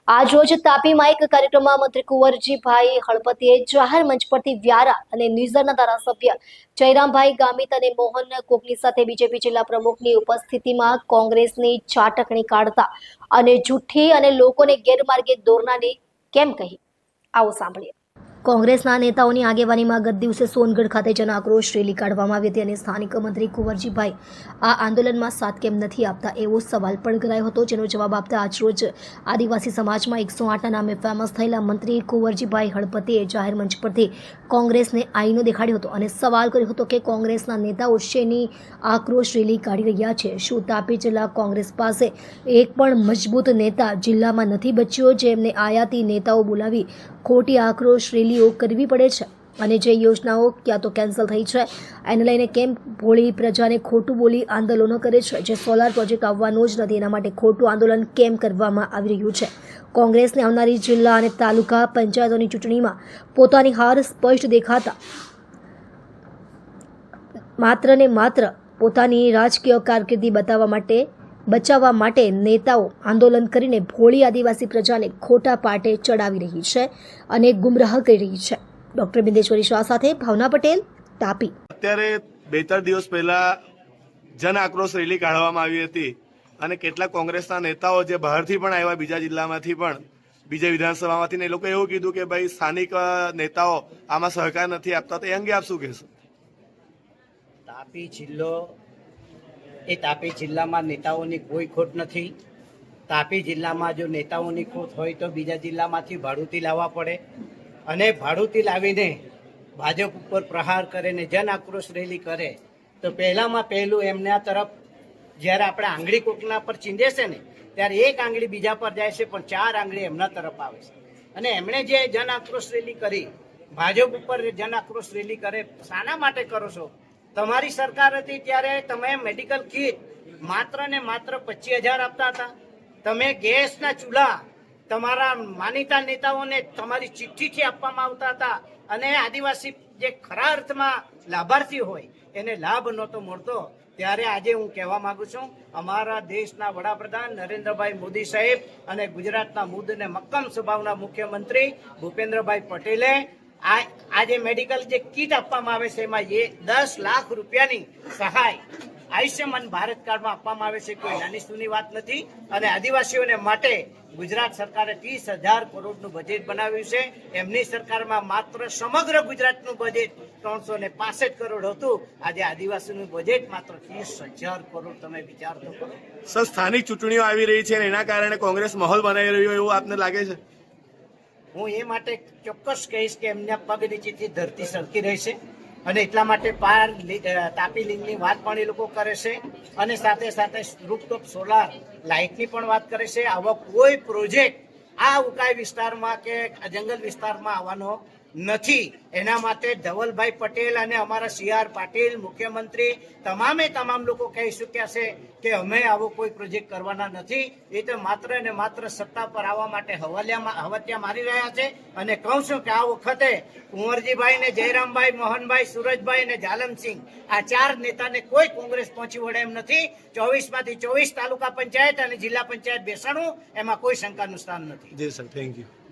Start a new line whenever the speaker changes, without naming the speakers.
આજ રોજ તાપીમાં એક કાર્યક્રમમાં મંત્રી કુંવરજીભાઈ હળપતિએ જાહેર મંચ પરથી વ્યારા અને નિઝરના ધારાસભ્ય જયરામભાઈ ગામિત અને મોહન કોકની સાથે બીજેપી જિલ્લા પ્રમુખની ઉપસ્થિતિમાં કોંગ્રેસની ચાટકણી કાઢતા અને જુઠ્ઠી અને લોકોને ગેરમાર્ગે દોરનારી કેમ કહી, આવો સાંભળીએ. કોંગ્રેસના નેતાઓની આગેવાનીમાં ગત દિવસે સોનગઢ ખાતે જન આક્રોશ રેલી કાઢવામાં આવી હતી અને સ્થાનિક મંત્રી કુંવરજીભાઈ આ આંદોલનમાં સાથ કેમ નથી આપતા એવો સવાલ પણ કરાયો હતો, જેનો જવાબ આપતા આજરોજ આદિવાસી સમાજમાં 108ના નામે ફેમસ થયેલા મંત્રી કુંવરજીભાઈ હળપતિએ જાહેર મંચ પરથી કોંગ્રેસને આઈનો દેખાડ્યો હતો અને સવાલ કર્યો હતો કે કોંગ્રેસના નેતાઓ શેની આક્રોશ રેલી કાઢી રહ્યા છે. શું તાપી જિલ્લા કોંગ્રેસ પાસે એક પણ મજબૂત નેતા જિલ્લામાં નથી બચ્યો, જેમને આયાતી નેતાઓ બોલાવી ખોટી આક્રોશ રેલીઓ કરવી પડે છે અને જે યોજનાઓ ક્યાં તો કેન્સલ થઈ છે એને લઈને કેમ ભોળી પ્રજાને ખોટું બોલી આંદોલનો કરે છે. જે સોલાર પ્રોજેક્ટ આવવાનો જ નથી એના માટે ખોટું આંદોલન કેમ કરવામાં આવી રહ્યું છે. કોંગ્રેસને આવનારી જિલ્લા અને તાલુકા પંચાયતોની ચૂંટણીમાં પોતાની હાર સ્પષ્ટ દેખાતા માત્ર ને માત્ર પોતાની રાજકીય કારકિર્દી બચાવવા માટે નેતાઓ આંદોલન કરીને ભોળી આદિવાસી પ્રજાને ખોટા પાટે ચડાવી રહી છે અને ગુમરાહ કરી રહી છે. ડોક્ટર બિંદેશ્વરી શાહ સાથે ભાવના પટેલ, તાપી.
અત્યારે 2-3 દિવસ પહેલા જન આક્રોશ રેલી કાઢવામાં આવી હતી અને કેટલાક કોંગ્રેસના નેતાઓ જે બહારથી પણ આવ્યા, બીજા જિલ્લામાંથી પણ, બીજા વિધાનસભામાંથી, ને એ લોકો એવું કીધું કે ભાઈ સ્થાનિક નેતાઓ આમાં સહકાર નથી આપતા. તો એ અંગે આપ શું કહેશો?
તાપી જિલ્લો એ તાપી જિલ્લામાં નેતાઓની કોઈ ખોટ નથી. તાપી જિલ્લામાં જો નેતાઓની ખોટ હોય તો બીજા જિલ્લામાંથી ભાડુતી લાવવા પડે અને ભાડુતી લાવીને ભાજપ ઉપર પ્રહાર કરે ને જન આક્રોશ રેલી કરે તો પહેલામાં પહેલું એમના તરફ જ્યારે આપણે આંગળી કોકના પર ચીંધે છે ને ત્યારે એક આંગળી બીજા પર જાય છે, પણ 4 આંગળી એમના તરફ આવે છે. અને એમણે જે જન આક્રોશ રેલી કરી, ભાજપ ઉપર જન આક્રોશ રેલી કરે, શાના માટે કરો છો? તમારી સરકાર હતી ત્યારે તમે મેડિકલ કીટ માત્ર ને માત્ર 25,000 આપતા હતા. તમે ગેસના ચૂલા તમારા માનીતા નેતાઓને તમારી ચિઠ્ઠીથી આપવામાં આવતા હતા અને આદિવાસી જે ખરા અર્થમાં લાભાર્થી હોય એને લાભ નહોતો મળતો. ત્યારે આજે હું કહેવા માંગુ છું, અમારા દેશના વડાપ્રધાન નરેન્દ્રભાઈ મોદી સાહેબ અને ગુજરાતના મુદ્દ અને મક્કમ સ્વભાવના મુખ્યમંત્રી ભૂપેન્દ્રભાઈ પટેલે આજે મેડિકલ જે કીટ આપવામાં આવે છે એમાં 10 લાખ રૂપિયાની સહાય આયુષ્યમાન ભારત કાર્ડમાં આપવામાં આવે છે. કોઈ નાની સૂની વાત નથી. અને આદિવાસીઓને માટે ગુજરાત સરકારે 30,000 કરોડનું બજેટ બનાવ્યું છે. એમની સરકારમાં માત્ર સમગ્ર ગુજરાતનું બજેટ 365 કરોડ હતું. આજે આદિવાસીનું બજેટ માત્ર 30,000 કરોડ. તમે વિચાર તો કરો.
સર, સ્થાનિક ચૂંટણીઓ આવી રહી છે અને એના કારણે કોંગ્રેસ માહોલ બનાવી રહ્યો એવું આપને લાગે છે?
હું એ માટે ચોક્કસ કહીશ કે એમના પગ નીચેથી ધરતી સરકી રહેશે અને એટલા માટે તાપી લિંકની વાત પણ એ લોકો કરે છે અને સાથે સાથે રૂફટોપ સોલાર લાઇટની પણ વાત કરે છે. આવો કોઈ પ્રોજેક્ટ આ ઉકાઈ વિસ્તારમાં કે જંગલ વિસ્તારમાં આવવાનો નથી. એના માટે ધવલભાઈ પટેલ અને અમારા CR પાટીલ મુખ્યમંત્રી તમામ લોકો કહી ચૂક્યા છે કે અમે આવો કોઈ પ્રોજેક્ટ કરવાના નથી. એ તો માત્ર ને માત્ર સત્તા પર આવવા માટે હવત્યા મારી રહ્યા છે. અને કહું છું કે આ વખતે કુંવરજીભાઈ ને જયરામભાઈ, મોહનભાઈ, સુરજભાઈ ને જાલમસિંહ, આ 4 નેતાને કોઈ કોંગ્રેસ પહોંચી વળે એમ નથી. 24માંથી 24 તાલુકા પંચાયત અને જિલ્લા પંચાયત બેસાડવું એમાં કોઈ શંકાનું સ્થાન નથી.
જી સર, થેન્ક યુ.